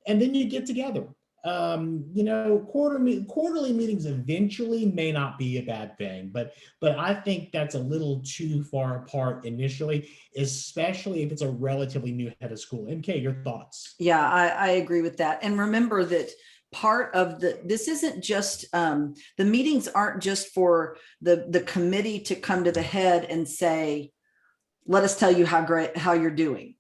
And then you get together. Quarterly meetings eventually may not be a bad thing, but I think that's a little too far apart initially, especially if it's a relatively new head of school. MK, your thoughts? Yeah, I agree with that. And remember that part of this isn't just, the meetings aren't just for the committee to come to the head and say, let us tell you how you're doing.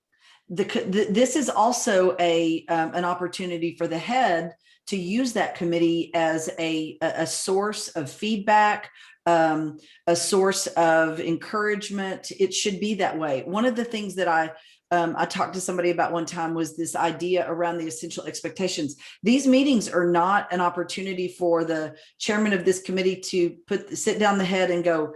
This is also an opportunity for the head to use that committee as a source of feedback, a source of encouragement. It should be that way. One of the things that I talked to somebody about one time was this idea around the essential expectations. These meetings are not an opportunity for the chairman of this committee to sit down the head and go,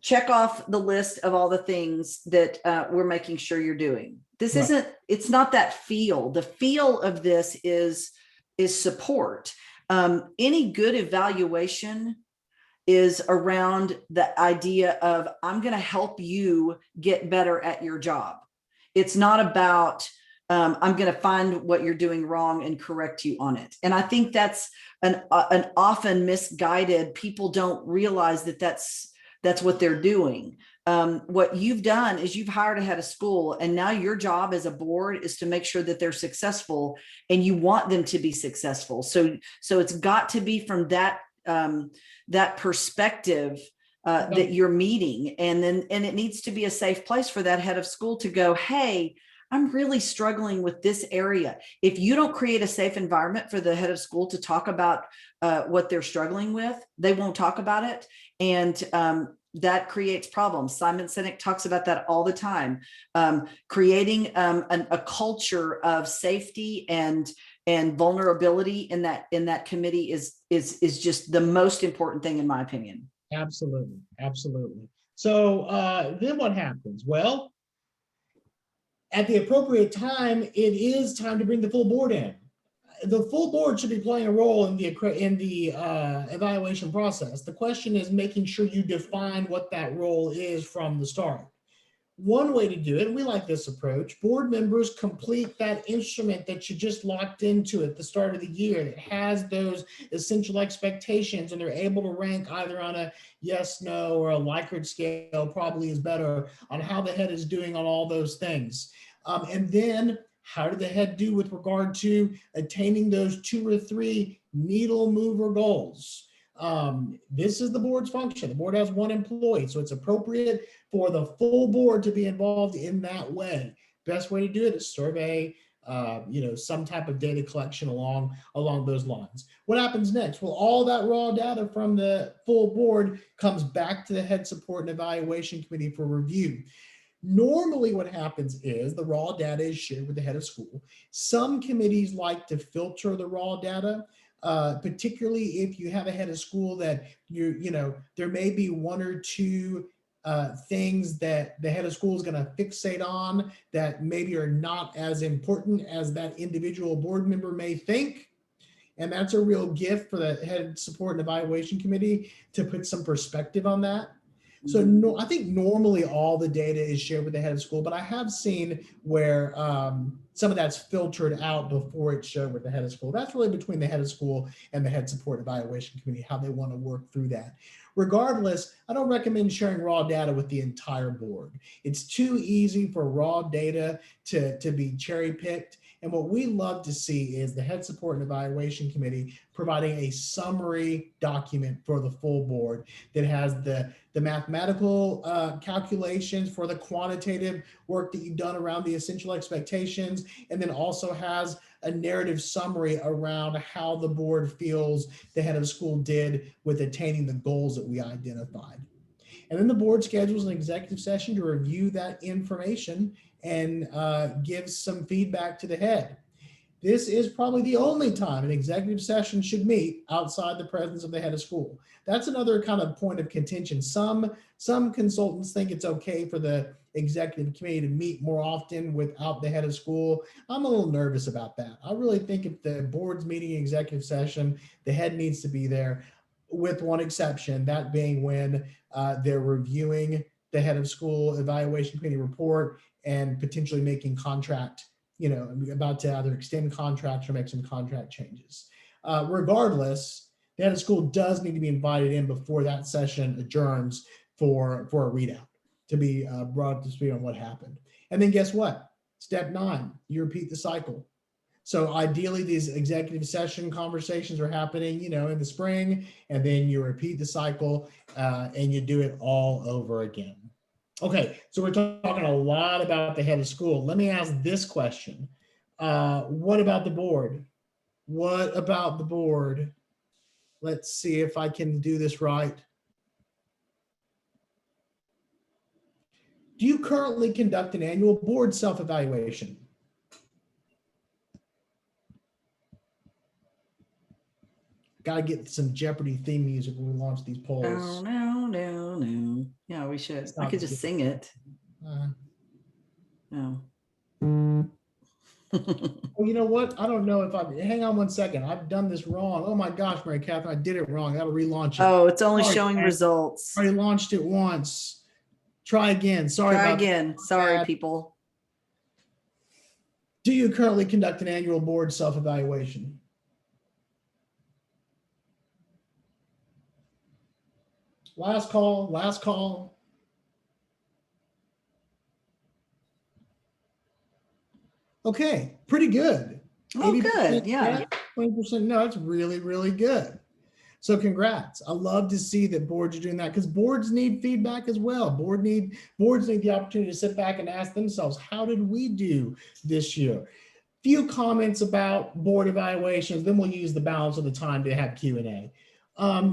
check off the list of all the things that we're making sure you're doing. This isn't, it's not that feel. The feel of this is support. Any good evaluation is around the idea of, I'm going to help you get better at your job. It's not about, I'm going to find what you're doing wrong and correct you on it. And I think that's an often misguided, people don't realize that that's what they're doing. What you've done is you've hired a head of school, and now your job as a board is to make sure that they're successful, and you want them to be successful. So it's got to be from that perspective that you're meeting. And it needs to be a safe place for that head of school to go, hey, I'm really struggling with this area. If you don't create a safe environment for the head of school to talk about what they're struggling with, they won't talk about it. And that creates problems. Simon Sinek talks about that all the time. Creating a culture of safety and vulnerability in that committee is just the most important thing, in my opinion. Absolutely, absolutely. So then what happens? Well, at the appropriate time, it is time to bring the full board in. The full board should be playing a role in the evaluation process. The question is making sure you define what that role is from the start. One way to do it, and we like this approach, board members complete that instrument that you just locked into at the start of the year that has those essential expectations, and they're able to rank either on a yes, no, or a Likert scale, probably is better, on how the head is doing on all those things. And then How did the head do with regard to attaining those 2 or 3 needle mover goals? This is the board's function. The board has 1 employee, so it's appropriate for the full board to be involved in that way. Best way to do it is survey, some type of data collection along those lines. What happens next? Well, all that raw data from the full board comes back to the head support and evaluation committee for review. Normally what happens is the raw data is shared with the head of school. Some committees like to filter the raw data, particularly if you have a head of school that there may be 1 or 2 things that the head of school is going to fixate on that maybe are not as important as that individual board member may think. And that's a real gift for the head support and evaluation committee to put some perspective on that. So no, I think normally all the data is shared with the head of school, but I have seen where some of that's filtered out before it's shared with the head of school. That's really between the head of school and the head support evaluation committee, how they want to work through that. Regardless, I don't recommend sharing raw data with the entire board. It's too easy for raw data to be cherry picked. And what we love to see is the head support and evaluation committee providing a summary document for the full board that has the mathematical calculations for the quantitative work that you've done around the essential expectations, and then also has a narrative summary around how the board feels the head of school did with attaining the goals that we identified. And then the board schedules an executive session to review that information and gives some feedback to the head. This is probably the only time an executive session should meet outside the presence of the head of school. That's another kind of point of contention. Some consultants think it's okay for the executive committee to meet more often without the head of school. I'm a little nervous about that. I really think if the board's meeting executive session, the head needs to be there, with 1 exception, that being when they're reviewing the head of school evaluation committee report and potentially making contract, about to either extend contracts or make some contract changes. Regardless, the head of school does need to be invited in before that session adjourns for a readout to be brought up to speed on what happened. And then guess what? Step 9, you repeat the cycle. So ideally, these executive session conversations are happening, in the spring, and then you repeat the cycle and you do it all over again. Okay, so we're talking a lot about the head of school. Let me ask this question. What about the board? What about the board? Let's see if I can do this right. Do you currently conduct an annual board self-evaluation? Got to get some Jeopardy theme music when we launch these polls. No. Yeah, we should. I could just sing it. No. Well, you know what? I don't know if hang on 1 second. I've done this wrong. Oh my gosh, Mary Catherine, I did it wrong. I got to relaunch it. Oh, it's only showing results. I already launched it once. Try again. Sorry. Try again. Sorry, people. Do you currently conduct an annual board self-evaluation? Last call. Okay, pretty good. Oh, good. Yeah. 20%. No, that's really, really good. So congrats. I love to see that boards are doing that because boards need feedback as well. Boards need the opportunity to sit back and ask themselves, how did we do this year? Few comments about board evaluations, then we'll use the balance of the time to have Q&A.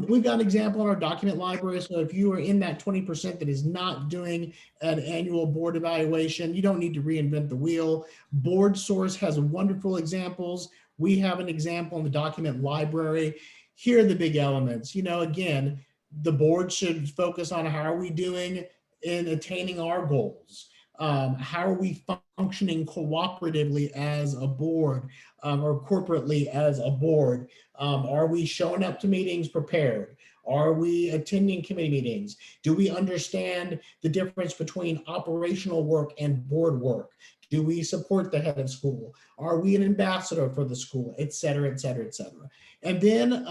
We've got an example in our document library. So if you are in that 20% that is not doing an annual board evaluation, you don't need to reinvent the wheel. BoardSource has wonderful examples. We have an example in the document library. Here are the big elements. Again, the board should focus on how are we doing in attaining our goals. How are we functioning cooperatively as a board or corporately as a board? Are we showing up to meetings prepared? Are we attending committee meetings? Do we understand the difference between operational work and board work? Do we support the head of school? Are we an ambassador for the school, et cetera, et cetera, et cetera? And then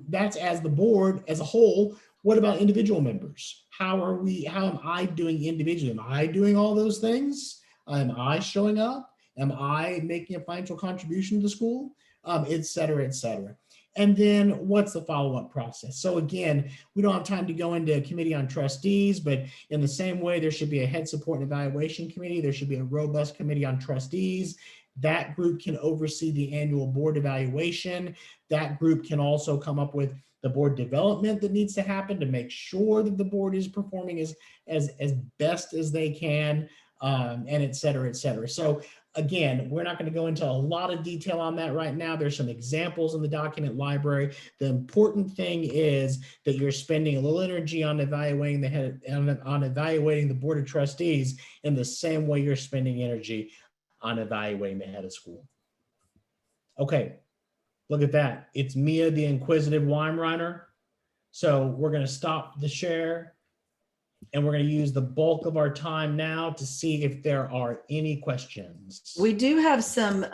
that's as the board as a whole. What about individual members? How am I doing individually? Am I doing all those things? Am I showing up? Am I making a financial contribution to the school? Et cetera, et cetera. And then what's the follow-up process? So again, we don't have time to go into a committee on trustees, but in the same way, there should be a head support and evaluation committee. There should be a robust committee on trustees. That group can oversee the annual board evaluation. That group can also come up with the board development that needs to happen to make sure that the board is performing as best as they can, and et cetera, et cetera. So again, we're not going to go into a lot of detail on that right now. There's some examples in the document library. The important thing is that you're spending a little energy on evaluating the head, on evaluating the board of trustees in the same way you're spending energy on evaluating the head of school. Okay, look at that. It's Mia, the inquisitive Weimreiner. So we're going to stop the share. And we're going to use the bulk of our time now to see if there are any questions. We do have some,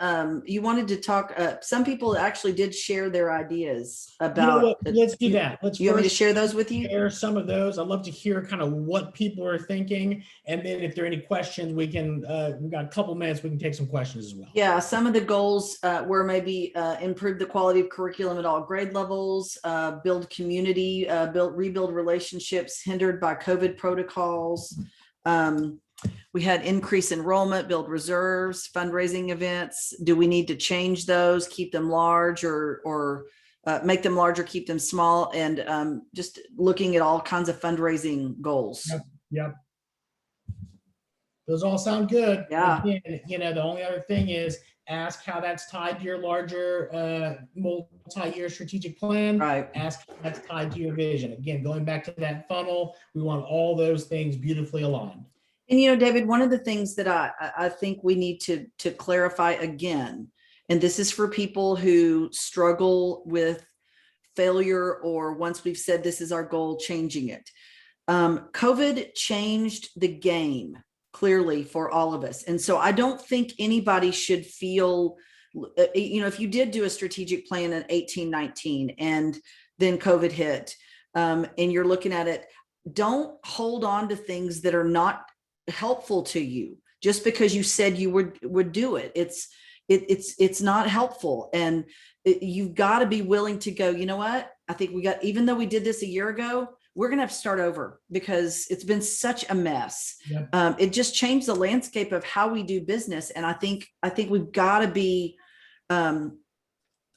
you wanted to talk, some people actually did share their ideas about. You know what? Let's do that. Let's You want me to first share those with you? share some of those. I'd love to hear kind of what people are thinking. And then if there are any questions, we can, we've got a couple minutes, we can take some questions as well. Yeah, some of the goals were maybe improve the quality of curriculum at all grade levels, build community, rebuild relationships hindered by COVID protocols. We had increase enrollment, build reserves, fundraising events. Do we need to change those, keep them large, or make them larger, keep them small, and just looking at all kinds of fundraising goals? Yep. Those all sound good. Yeah. Again, you know, the only other thing is ask how that's tied to your larger multi-year strategic plan. Right. Ask how that's tied to your vision. Again, going back to that funnel, we want all those things beautifully aligned. And, you know, David, one of the things that I think we need to clarify again, and this is for people who struggle with failure, or once we've said this is our goal, changing it. COVID changed the game clearly for all of us. And so I don't think anybody should feel, you know, if you did do a strategic plan in 18-19 and then COVID hit, and you're looking at it, don't hold on to things that are not helpful to you just because you said you would do it. It's not helpful. And you've got to be willing to go, you know what? I think even though we did this a year ago, we're going to have to start over because it's been such a mess. Yep. It just changed the landscape of how we do business. And I think we've got to be, I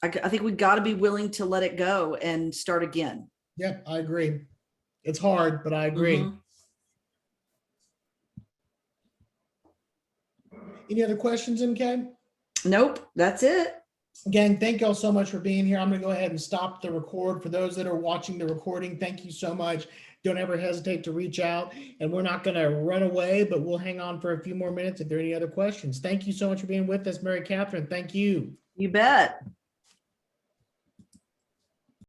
think we've got to be willing to let it go and start again. Yep, I agree. It's hard, but I agree. Mm-hmm. Any other questions, MK? Nope, that's it. Gang, thank y'all so much for being here. I'm going to go ahead and stop the record. For those that are watching the recording, thank you so much. Don't ever hesitate to reach out, and we're not going to run away, but we'll hang on for a few more minutes if there are any other questions. Thank you so much for being with us, Mary Catherine. Thank you. You bet.